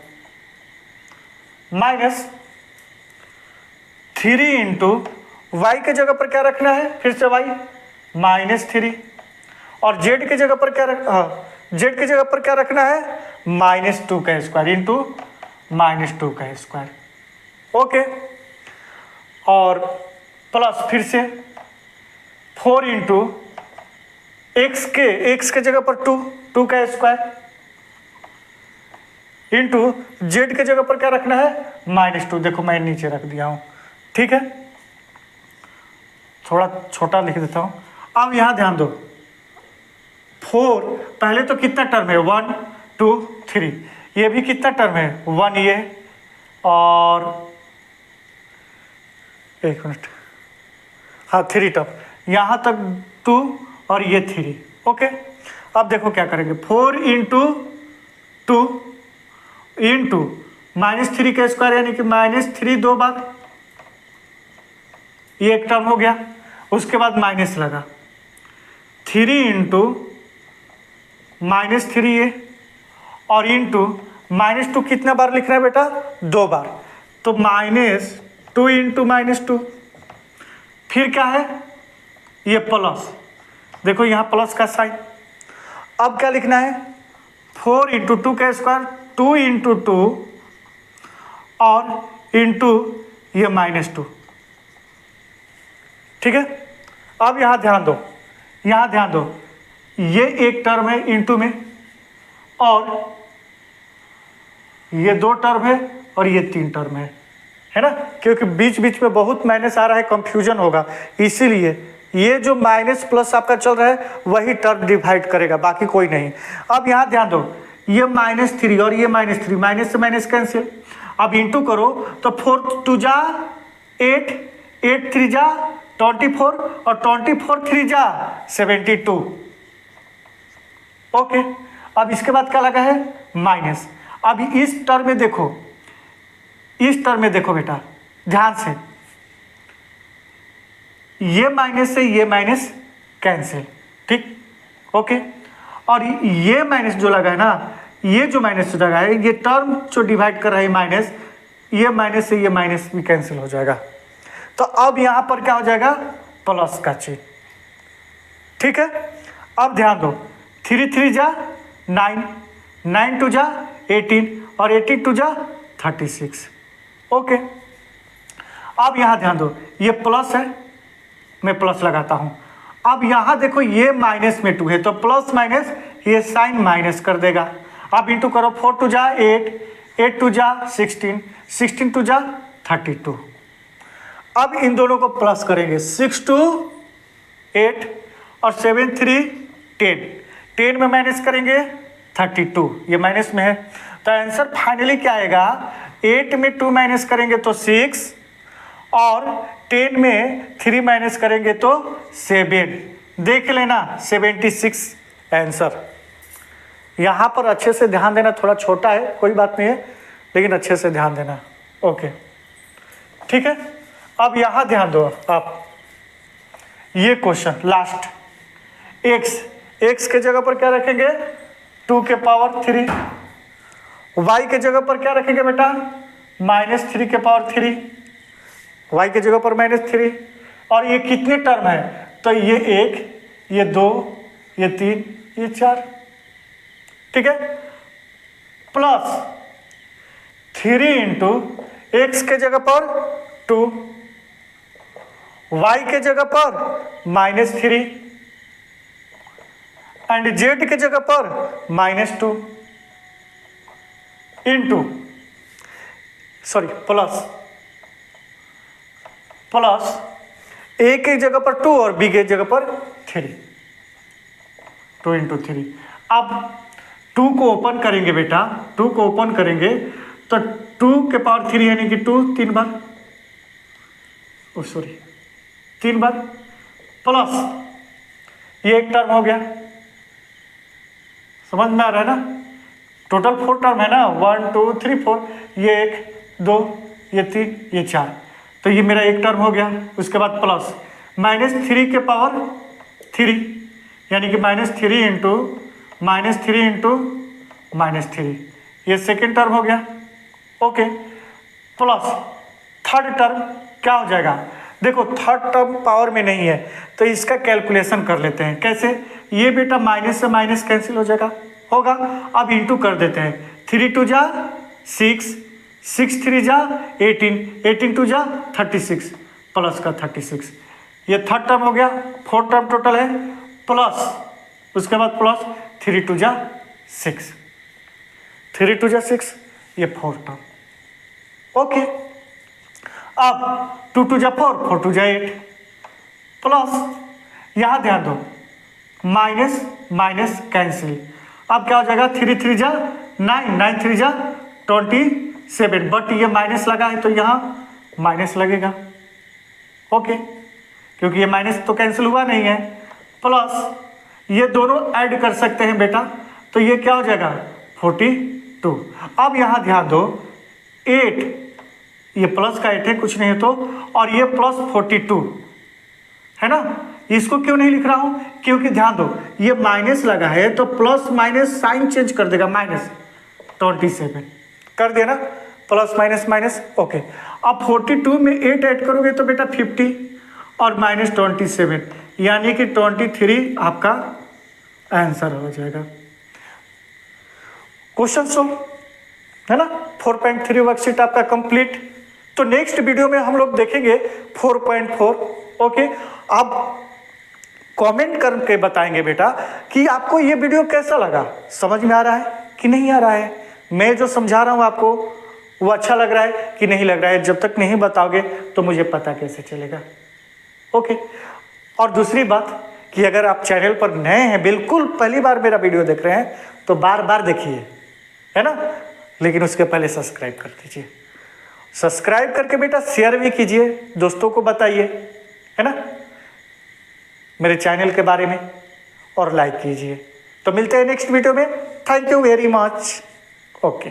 S1: -3 इंटू y के जगह पर क्या रखना है, फिर से y -3, और z के जगह पर क्या z के जगह पर क्या रखना है -2 का स्क्वायर इंटू -2 का स्क्वायर, ओके। और प्लस फिर से 4 इंटू x के जगह पर 2 का स्क्वायर इंटू z के जगह पर क्या रखना है -2, देखो मैं नीचे रख दिया हूं, ठीक है, थोड़ा छोटा लिख देता हूं। अब यहां ध्यान दो, 4 पहले तो कितना टर्म है 1 2 3, ये भी कितना टर्म है 1, ये और 1 मिनट, हाँ 3 टर्म, यहाँ तक 2 और ये 3, ओके। अब देखो क्या करेंगे, 4 इंटू 2 इंटू -3 का स्क्वायर यानी कि -3 2 बार, ये एक टर्म हो गया, उसके बाद माइनस लगा 3 इंटू -3 ये, और इंटू -2 कितना बार लिखना है बेटा 2 बार, तो -2 इंटू -2, फिर क्या है ये प्लस, देखो यहाँ प्लस का साइन। अब क्या लिखना है 4 इंटू 2 का स्क्वायर, 2 इंटू 2 और इंटू ये -2, ठीक है। अब यहाँ ध्यान दो, ये एक टर्म है इंटू में, और ये 2 टर्म है, और ये 3 टर्म है ना, क्योंकि बीच बीच में बहुत माइनस आ रहा है, कंफ्यूजन होगा, इसीलिए ये जो माइनस प्लस आपका चल रहा है वही टर्म डिवाइड करेगा, बाकी कोई नहीं। अब यहाँ ध्यान दो, ये -3 और ये -3, माइनस से माइनस कैंसिल, अब इंटू करो तो 4 2 जा 8, 8 3 जा 24, और 24 3 जा 72, ओके। अब इसके बाद क्या लगा है माइनस। अब इस टर्म में देखो बेटा ध्यान से, ये माइनस से ये माइनस कैंसिल, ठीक, ओके। और ये माइनस जो लगा है ना, ये जो माइनस लगा है, ये टर्म जो डिवाइड कर रहा है माइनस, ये माइनस से ये माइनस भी कैंसिल हो जाएगा, तो अब यहां पर क्या हो जाएगा प्लस का चिन्ह, ठीक है। अब ध्यान दो, 3 3 जा 9, 9 2 जा 18, और 18 2 जा 36, ओके। अब यहां ध्यान दो, ये प्लस है, मैं प्लस लगाता हूं। अब यहां देखो ये माइनस में 2 है, तो प्लस माइनस ये साइन माइनस कर देगा। अब इंटू करो, 4 2 जा 8, 8 2 जा 16, 16 2 जा 32। अब इन दोनों को प्लस करेंगे, 6 2 8 और 7 3 10, 10 में माइनस करेंगे 32, ये माइनस में है, तो आंसर फाइनली क्या आएगा 8 में 2 माइनस करेंगे तो 6, और 10 में 3 माइनस करेंगे तो 7, देख लेना 76 आंसर। यहाँ पर अच्छे से ध्यान देना, थोड़ा छोटा है कोई बात नहीं है, लेकिन अच्छे से ध्यान देना, ओके, ठीक है। अब यहाँ ध्यान दो आप, ये क्वेश्चन लास्ट, x के जगह पर क्या रखेंगे 2 के पावर 3, y के जगह पर क्या रखेंगे बेटा -3 के पावर 3, y के जगह पर -3, और ये कितने टर्म है, तो ये 1, ये 2, ये 3, ये 4, ठीक है, प्लस 3 इंटू x के जगह पर 2, y के जगह पर -3, एंड z के जगह पर -2 इंटू प्लस a के जगह पर 2 और b के जगह पर 3, 2 इंटू 3। अब 2 को ओपन करेंगे बेटा, 2 को ओपन करेंगे तो तो 2 के पावर 3 यानी कि 2 3 बार, ओ सॉरी 3 बार, प्लस ये एक टर्म हो गया, समझ में आ रहा है ना। टोटल 4 टर्म है ना, 1 2 3 4, ये 1 2 ये 3 ये 4, तो ये मेरा एक टर्म हो गया। उसके बाद प्लस -3 के पावर 3 यानी कि -3 इंटू -3, ये सेकेंड टर्म हो गया। ओके, प्लस थर्ड टर्म क्या हो जाएगा, देखो थर्ड टर्म पावर में नहीं है तो इसका कैलकुलेशन कर लेते हैं। कैसे, ये बेटा माइनस से माइनस कैंसिल हो जाएगा, होगा। अब इंटू कर देते हैं, 3 2 जा 6, 6 3 जा 18, 18 2 जा 36, प्लस का 36, ये थर्ड टर्म हो गया। फोर्थ टर्म टोटल है प्लस, उसके बाद प्लस 3 2 जा 6, 3 2 जा 6, ये फोर्थ टर्म। ओके, अब 2 2 जा 4, 4 2 जा 8, प्लस यहां ध्यान दो माइनस माइनस कैंसिल, अब क्या हो जाएगा 3 3 जा 9, 9 3 जा 27, बट ये माइनस लगा है तो यहां माइनस लगेगा। ओके, क्योंकि ये माइनस तो कैंसिल हुआ नहीं है, प्लस ये दोनों ऐड कर सकते हैं बेटा, तो ये क्या हो जाएगा 42। अब यहां ध्यान दो 8, ये प्लस का 8 है कुछ नहीं है तो, और ये प्लस 42 है ना। इसको क्यों नहीं लिख रहा हूं, क्योंकि ध्यान दो ये माइनस लगा है तो प्लस माइनस साइन चेंज कर देगा, -27 कर दिया ना, प्लस माइनस माइनस। ओके, अब 42 में 8 ऐड करोगे तो बेटा 50 और -27 यानी कि 23 आपका आंसर हो जाएगा। क्वेश्चन सोल्व है ना। 4.3 वर्कशीट आपका कंप्लीट। तो नेक्स्ट वीडियो में हम लोग देखेंगे 4.4। ओके, अब कमेंट करके बताएंगे बेटा कि आपको ये वीडियो कैसा लगा, समझ में आ रहा है कि नहीं आ रहा है, मैं जो समझा रहा हूँ आपको वो अच्छा लग रहा है कि नहीं लग रहा है। जब तक नहीं बताओगे तो मुझे पता कैसे चलेगा। ओके, और दूसरी बात कि अगर आप चैनल पर नए हैं, बिल्कुल पहली बार मेरा वीडियो देख रहे हैं, तो बार बार देखिए, है ना, लेकिन उसके पहले सब्सक्राइब कर दीजिए। सब्सक्राइब करके बेटा शेयर भी कीजिए, दोस्तों को बताइए, है ना, मेरे चैनल के बारे में, और लाइक कीजिए। तो मिलते हैं नेक्स्ट वीडियो में। Thank you very much. Okay.